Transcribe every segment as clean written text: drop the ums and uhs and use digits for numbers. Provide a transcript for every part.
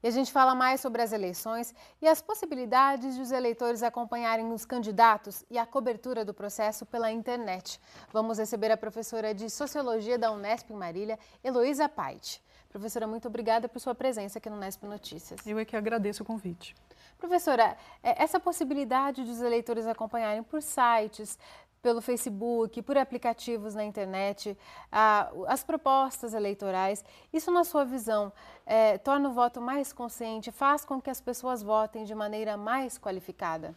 E a gente fala mais sobre as eleições e as possibilidades de os eleitores acompanharem os candidatos e a cobertura do processo pela internet. Vamos receber a professora de Sociologia da Unesp em Marília, Heloísa Paiti. Professora, muito obrigada por sua presença aqui no Unesp Notícias. Eu é que agradeço o convite. Professora, essa possibilidade de os eleitores acompanharem por sites, pelo Facebook, por aplicativos na internet, as propostas eleitorais, isso na sua visão torna o voto mais consciente, faz com que as pessoas votem de maneira mais qualificada?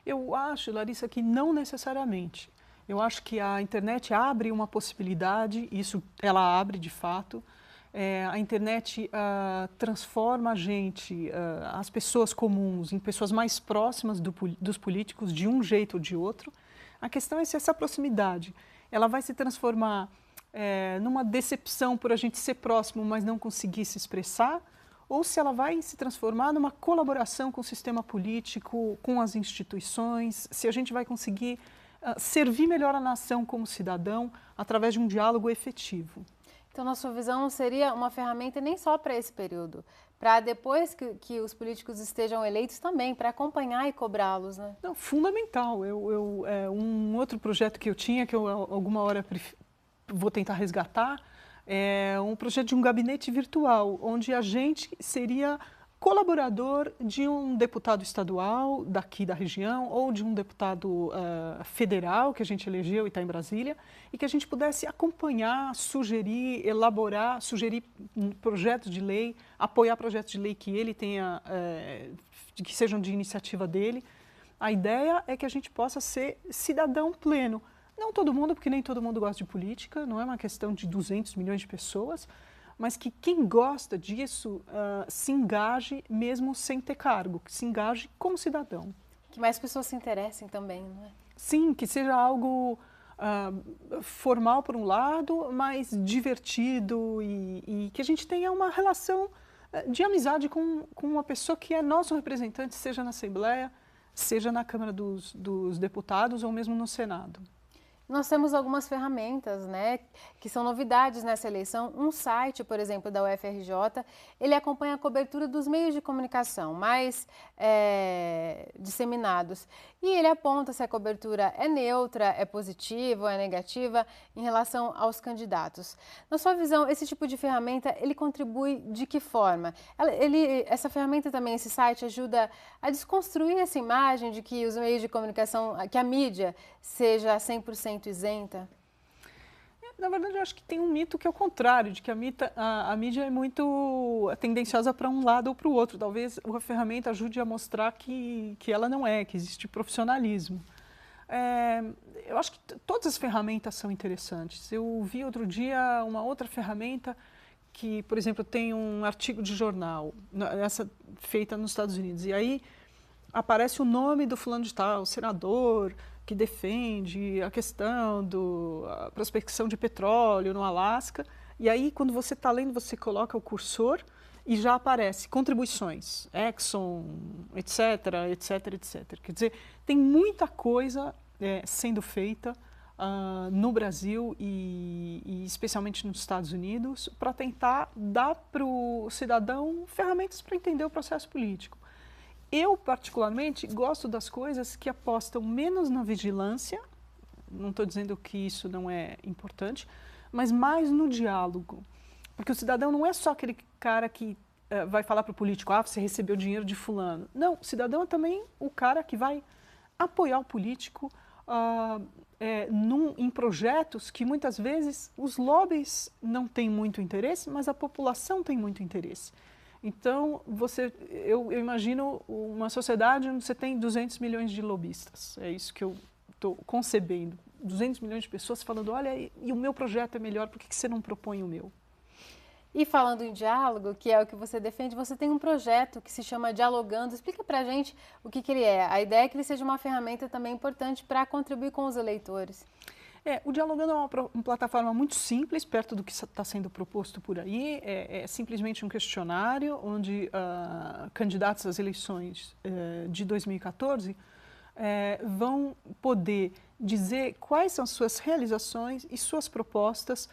Eu acho, Larissa, que não necessariamente. Eu acho que a internet abre uma possibilidade, isso ela abre de fato. A internet transforma a gente, as pessoas comuns, em pessoas mais próximas dos políticos de um jeito ou de outro. A questão é se essa proximidade ela vai se transformar numa decepção por a gente ser próximo, mas não conseguir se expressar, ou se ela vai se transformar numa colaboração com o sistema político, com as instituições, se a gente vai conseguir servir melhor a nação como cidadão através de um diálogo efetivo. Então, na sua visão, seria uma ferramenta nem só para esse período, para depois que os políticos estejam eleitos também, para acompanhar e cobrá-los, né? Não, fundamental. Um outro projeto que eu tinha, que eu alguma hora vou tentar resgatar, é um projeto de um gabinete virtual, onde a gente seria colaborador de um deputado estadual daqui da região ou de um deputado federal que a gente elegeu e está em Brasília e que a gente pudesse acompanhar, sugerir, elaborar, sugerir projetos de lei, apoiar projetos de lei que ele tenha, que sejam de iniciativa dele. A ideia é que a gente possa ser cidadão pleno. Não todo mundo, porque nem todo mundo gosta de política, não é uma questão de 200 milhões de pessoas, mas que quem gosta disso se engaje mesmo sem ter cargo, que se engaje como cidadão. Que mais pessoas se interessem também, não é? Sim, que seja algo formal por um lado, mas divertido e que a gente tenha uma relação de amizade com uma pessoa que é nosso representante, seja na Assembleia, seja na Câmara dos Deputados ou mesmo no Senado. Nós temos algumas ferramentas, né, que são novidades nessa eleição. Um site, por exemplo, da UFRJ, ele acompanha a cobertura dos meios de comunicação mais disseminados. E ele aponta se a cobertura é neutra, é positiva ou é negativa em relação aos candidatos. Na sua visão, esse tipo de ferramenta, ele contribui de que forma? Essa ferramenta também, esse site, ajuda a desconstruir essa imagem de que os meios de comunicação, que a mídia seja 100% isenta? Na verdade, eu acho que tem um mito que é o contrário, de que a mídia é muito tendenciosa para um lado ou para o outro. Talvez a ferramenta ajude a mostrar que ela não é, que existe profissionalismo. Eu acho que todas as ferramentas são interessantes. Eu vi outro dia uma outra ferramenta que, por exemplo, tem um artigo de jornal, essa feita nos Estados Unidos, e aí aparece o nome do fulano de tal, senador, que defende a questão da prospecção de petróleo no Alasca. E aí, quando você está lendo, você coloca o cursor e já aparece contribuições, Exxon, etc, etc, etc. Quer dizer, tem muita coisa sendo feita no Brasil e especialmente nos Estados Unidos para tentar dar para o cidadão ferramentas para entender o processo político. Eu, particularmente, gosto das coisas que apostam menos na vigilância, não estou dizendo que isso não é importante, mas mais no diálogo. Porque o cidadão não é só aquele cara que vai falar para o político, você recebeu dinheiro de fulano. Não, o cidadão é também o cara que vai apoiar o político em projetos que muitas vezes os lobbies não têm muito interesse, mas a população tem muito interesse. Então, eu imagino uma sociedade onde você tem 200 milhões de lobistas. É isso que eu estou concebendo. 200 milhões de pessoas falando, olha, e o meu projeto é melhor, por que você não propõe o meu? E falando em diálogo, que é o que você defende, você tem um projeto que se chama Dialogando. Explica pra gente o que ele é. A ideia é que ele seja uma ferramenta também importante para contribuir com os eleitores. O Dialogando é uma plataforma muito simples, perto do que está sendo proposto por aí. É simplesmente um questionário onde candidatos às eleições de 2014 vão poder dizer quais são suas realizações e suas propostas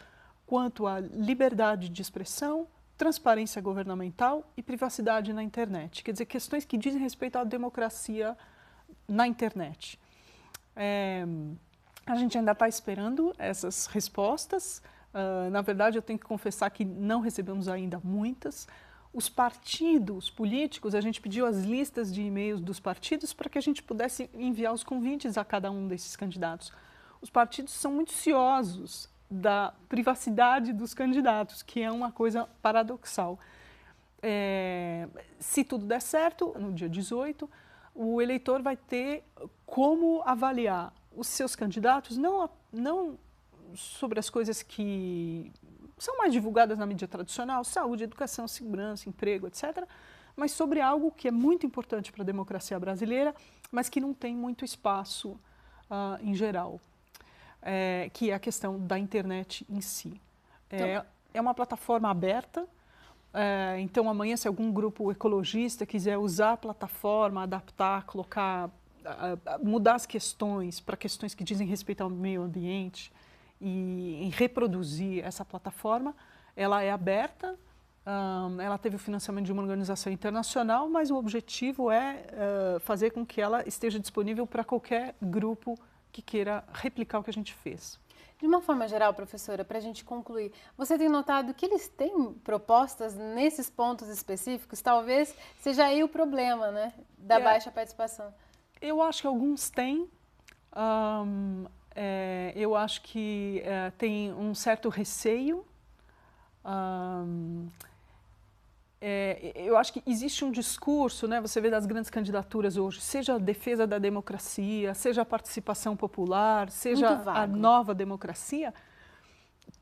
quanto à liberdade de expressão, transparência governamental e privacidade na internet. Quer dizer, questões que dizem respeito à democracia na internet. A gente ainda está esperando essas respostas. Na verdade, eu tenho que confessar que não recebemos ainda muitas. Os partidos políticos, a gente pediu as listas de e-mails dos partidos para que a gente pudesse enviar os convites a cada um desses candidatos. Os partidos são muito ciosos da privacidade dos candidatos, que é uma coisa paradoxal. Se tudo der certo, no dia 18, o eleitor vai ter como avaliar os seus candidatos, não sobre as coisas que são mais divulgadas na mídia tradicional, saúde, educação, segurança, emprego, etc., mas sobre algo que é muito importante para a democracia brasileira, mas que não tem muito espaço em geral, que é a questão da internet em si. É uma plataforma aberta, então amanhã, se algum grupo ecologista quiser usar a plataforma, adaptar, colocar, mudar as questões para questões que dizem respeito ao meio ambiente, e reproduzir essa plataforma, ela é aberta, ela teve o financiamento de uma organização internacional, mas o objetivo é fazer com que ela esteja disponível para qualquer grupo que queira replicar o que a gente fez. De uma forma geral, professora, para a gente concluir, você tem notado que eles têm propostas nesses pontos específicos? Talvez seja aí o problema, né, da baixa participação. Eu acho que alguns têm. Eu acho que tem um certo receio. Eu acho que existe um discurso, né, você vê das grandes candidaturas hoje, seja a defesa da democracia, seja a participação popular, seja a nova democracia,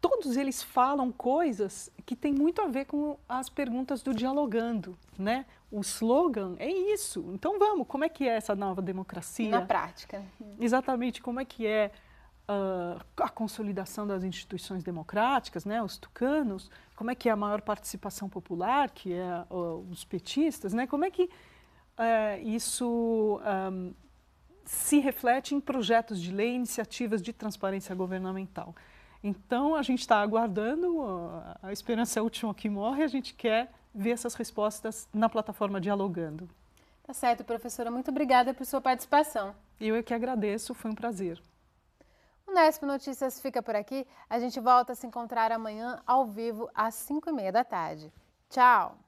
todos eles falam coisas que têm muito a ver com as perguntas do dialogando, né? O slogan é isso. Então vamos, como é que é essa nova democracia? Na prática. Exatamente, como é que é a consolidação das instituições democráticas, né? Os tucanos, como é que é a maior participação popular, que é os petistas, né? Como é que isso se reflete em projetos de lei, iniciativas de transparência governamental. Então, a gente está aguardando, a esperança é a última que morre, a gente quer ver essas respostas na plataforma Dialogando. Tá certo, professora. Muito obrigada por sua participação. Eu é que agradeço, foi um prazer. O Nesp Notícias fica por aqui. A gente volta a se encontrar amanhã ao vivo às 5h30 da tarde. Tchau!